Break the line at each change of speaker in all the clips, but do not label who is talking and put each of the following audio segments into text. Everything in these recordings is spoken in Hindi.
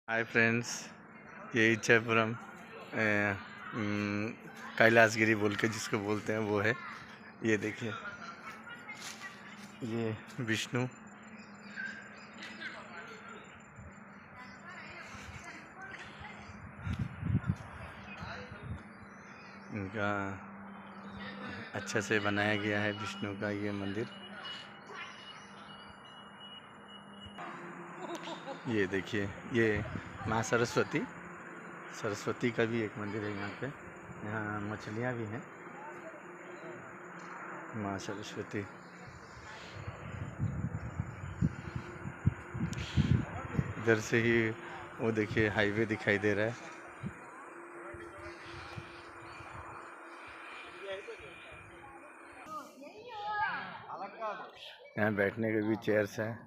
हाय फ्रेंड्स, ये इच्छापुरम कैलाशगिरी बोल के जिसको बोलते हैं वो है। ये देखिए, ये विष्णु इनका अच्छा से बनाया गया है। विष्णु का ये मंदिर, ये देखिए, ये माँ सरस्वती का भी एक मंदिर है यहाँ पे। यहाँ मछलियाँ भी हैं, माँ सरस्वती। इधर से ही वो देखिए हाईवे दिखाई दे रहा है। यहाँ बैठने के भी चेयर्स हैं।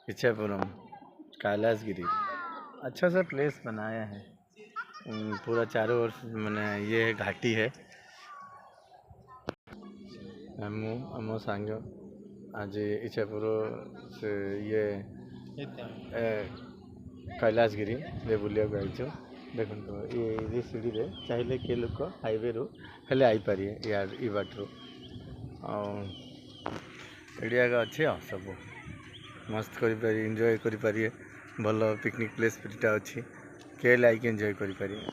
इच्छापुरम कैलाशगिरी अच्छा सा प्लेस बनाया है। पूरा चारों ओर मैंने ये घाटी है। हम सांग आज इच्छापुर से ये कैलाशगिरी रे बुलिया आईचु। देखो ये सीढ़ी रे चाहिए किए लोक हाईवे रू हेले आई पारे यार ई बाटरू एरिया अच्छे सब मस्त कर एंजॉय करि पारिए। भल पिकनिक प्लेस फ्रीटा अच्छी के आइक एंजॉय करि पारिए।